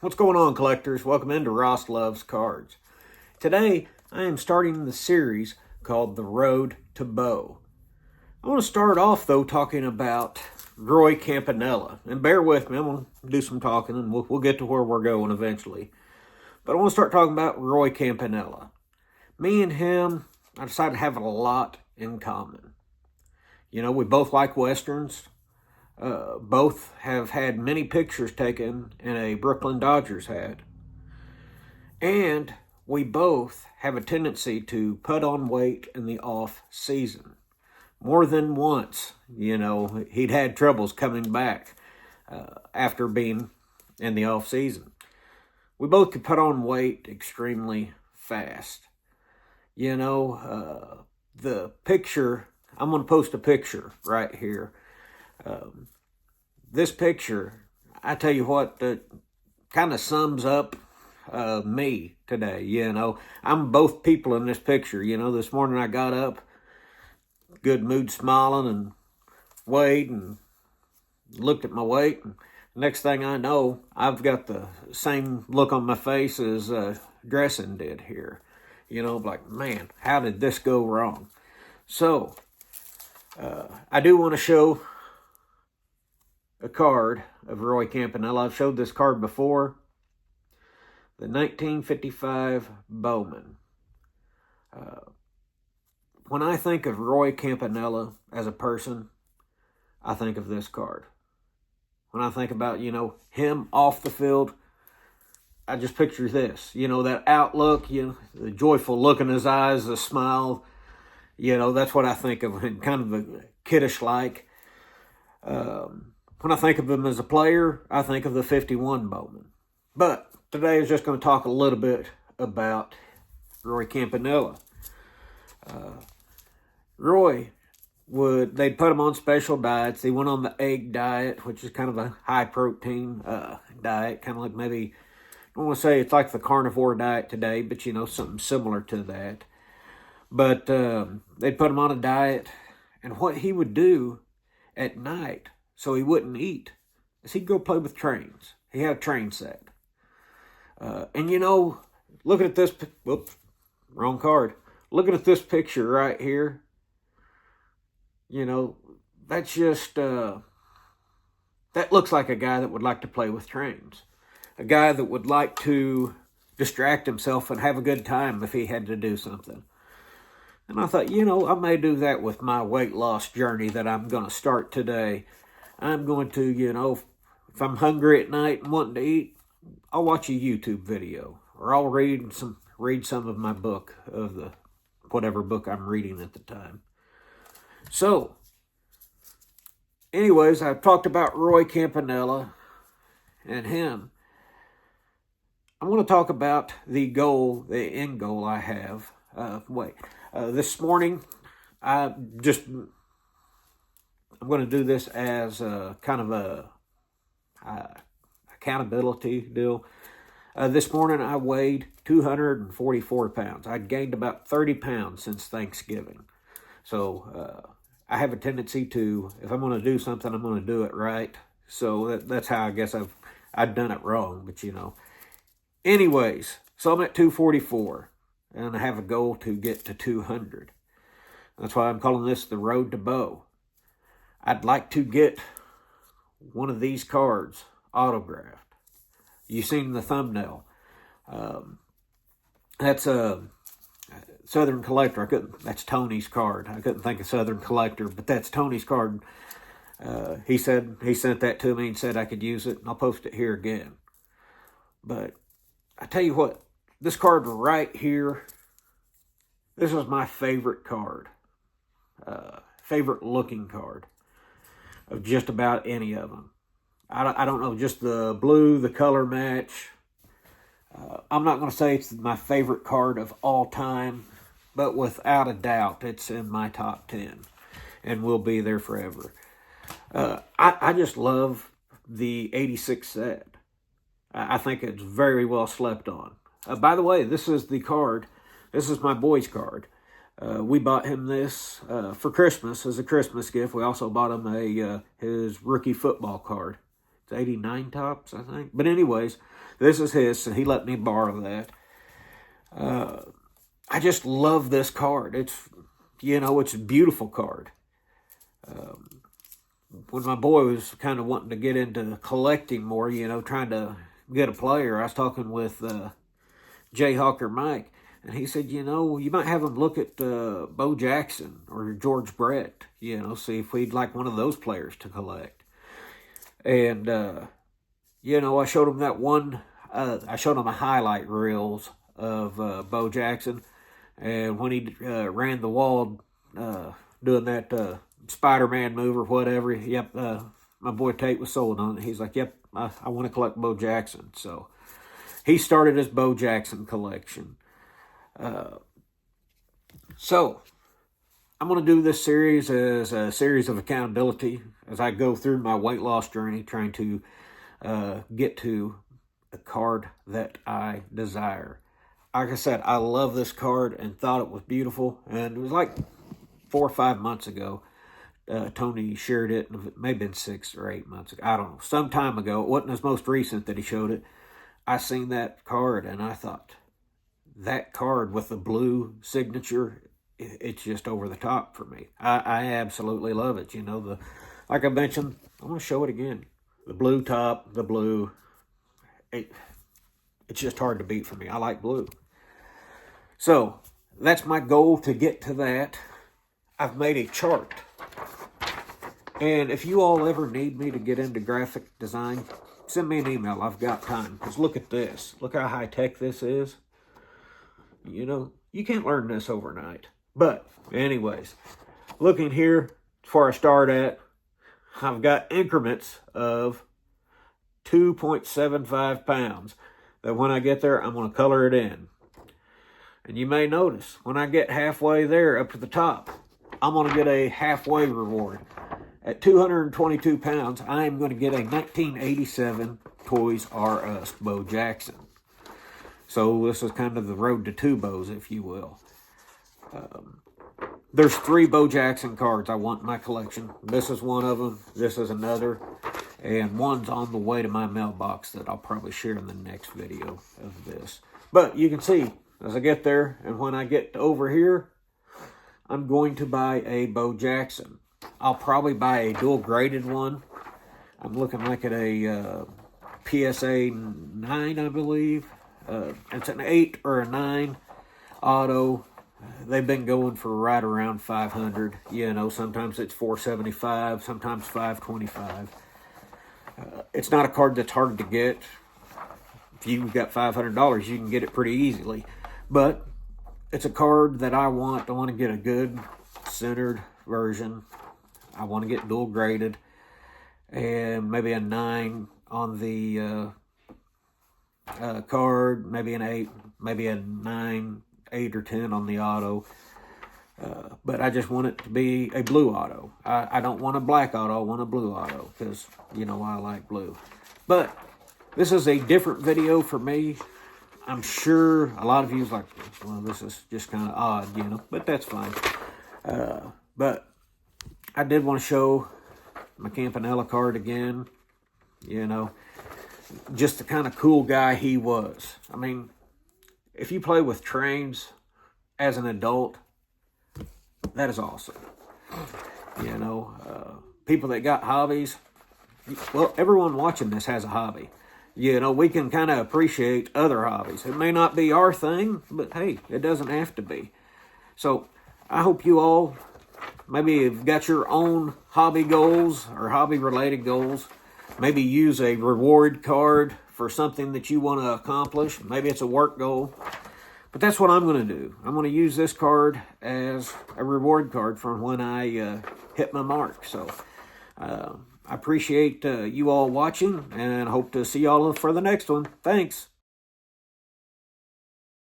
What's going on, collectors? Welcome into Ross Loves Cards. Today, I am starting the series called The Road to Bo. I want to start off, though, talking about Roy Campanella. And bear with me, I'm going to do some talking, and we'll get to where we're going eventually. But I want to start talking about Roy Campanella. Me and him, I decided to have a lot in common. You know, we both like Westerns. Both have had many pictures taken in a Brooklyn Dodgers hat. And we both have a tendency to put on weight in the off season. More than once, you know, he'd had troubles coming back after being in the off season. We both could put on weight extremely fast. You know, the picture, I'm going to post a picture right here. This picture, I tell you what, kind of sums up me today. You know, I'm both people in this picture. You know, this morning I got up, good mood, smiling, and weighed and looked at my weight. And next thing I know, I've got the same look on my face as Dressing did here. You know, like, man, how did this go wrong? So, I do want to show a card of Roy Campanella. I've showed this card before. The 1955 Bowman. When I think of Roy Campanella as a person, I think of this card. When I think about, you know, him off the field, I just picture this. You know, that outlook, you know, the joyful look in his eyes, the smile. You know, that's what I think of him, kind of a kiddish-like. When I think of him as a player, I think of the 51 Bowman. But today is just going to talk a little bit about Roy Campanella. Roy they'd put him on special diets. He went on the egg diet, which is kind of a high protein diet, kind of like maybe, I don't want to say it's like the carnivore diet today, but you know, something similar to that. But they'd put him on a diet, and what he would do at night, so he wouldn't eat, is he'd go play with trains. He had a train set. And you know, looking at this, whoops, wrong card. Looking at this picture right here, you know, that's just, that looks like a guy that would like to play with trains. A guy that would like to distract himself and have a good time if he had to do something. And I thought, you know, I may do that with my weight loss journey that I'm going to start today. I'm going to, you know, if I'm hungry at night and wanting to eat, I'll watch a YouTube video. Or I'll read some of my book, of the whatever book I'm reading at the time. So, anyways, I've talked about Roy Campanella and him. I want to talk about the end goal I have. This morning, I'm going to do this as a kind of a accountability deal. This morning, I weighed 244 pounds. I'd gained about 30 pounds since Thanksgiving. So, I have a tendency to, if I'm going to do something, I'm going to do it right. So, that's how I guess I've done it wrong, but you know. Anyways, so I'm at 244. And I have a goal to get to 200. That's why I'm calling this the Road to Bo. I'd like to get one of these cards autographed. You've seen the thumbnail. That's a Southern Collector. That's Tony's card. I couldn't think of Southern Collector, but that's Tony's card. He sent that to me and said I could use it, and I'll post it here again. But I tell you what, this card right here, this is my favorite card. Favorite looking card of just about any of them. I don't know, just the blue, the color match. I'm not going to say it's my favorite card of all time, but without a doubt, it's in my top 10 and will be there forever. I just love the 86 set. I think it's very well slept on. By the way, this is the card. This is my boy's card. We bought him this for Christmas as a Christmas gift. We also bought him his rookie football card. It's 89 tops, I think. But anyways, this is his, so he let me borrow that. I just love this card. It's, it's a beautiful card. When my boy was kind of wanting to get into collecting more, trying to get a player, I was talking with Jayhawker Mike, and he said, you might have him look at Bo Jackson or George Brett, see if we'd like one of those players to collect. And, I showed him that one, I showed him a highlight reels of Bo Jackson, and when he ran the wall doing that Spider-Man move or whatever, yep, my boy Tate was sold on it. He's like, yep, I want to collect Bo Jackson. So he started his Bo Jackson collection. So I'm going to do this series as a series of accountability as I go through my weight loss journey, trying to get to a card that I desire. Like I said, I love this card and thought it was beautiful. And it was like 4 or 5 months ago. Tony shared it. It may have been 6 or 8 months ago. I don't know. Some time ago. It wasn't his most recent that he showed it. I seen that card and I thought, that card with the blue signature, it's just over the top for me. I absolutely love it. Like I mentioned, I'm going to show it again. The blue top, the blue. It's just hard to beat for me. I like blue. So that's my goal, to get to that. I've made a chart. And if you all ever need me to get into graphic design, send me an email. I've got time. Because look at this. Look how high-tech this is. You can't learn this overnight. But anyways, looking here, as far as I start at, I've got increments of 2.75 pounds. That when I get there, I'm going to color it in. And you may notice, when I get halfway there, up to the top, I'm going to get a halfway reward. At 222 pounds, I am going to get a 1987 Toys R Us Bo Jackson. So this is kind of the road to 2 Bows, if you will. There's 3 Bo Jackson cards I want in my collection. This is one of them. This is another. And one's on the way to my mailbox that I'll probably share in the next video of this. But you can see, as I get there, and when I get over here, I'm going to buy a Bo Jackson. I'll probably buy a dual graded one. I'm looking like at a PSA 9, I believe. It's an 8 or a 9 auto. They've been going for right around 500. Sometimes it's 475, sometimes 525. It's not a card that's hard to get. If you've got $500, you can get it pretty easily. But it's a card that I want. I want to get a good centered version. I want to get dual graded. And maybe a 9 on the card. Maybe an 8. Maybe a 9, 8 or 10 on the auto. But I just want it to be a blue auto. I don't want a black auto. I want a blue auto because, I like blue. But this is a different video for me. I'm sure a lot of you is like, well, this is just kind of odd, but that's fine. But I did want to show my Campanella card again, just the kind of cool guy he was. I mean, if you play with trains as an adult, that is awesome. People that got hobbies, well, everyone watching this has a hobby. We can kind of appreciate other hobbies. It may not be our thing, but hey, it doesn't have to be. So I hope you all maybe have got your own hobby goals or hobby-related goals. Maybe use a reward card for something that you want to accomplish. Maybe it's a work goal. But that's what I'm going to do. I'm going to use this card as a reward card for when I hit my mark. So I appreciate you all watching, and hope to see y'all for the next one. Thanks.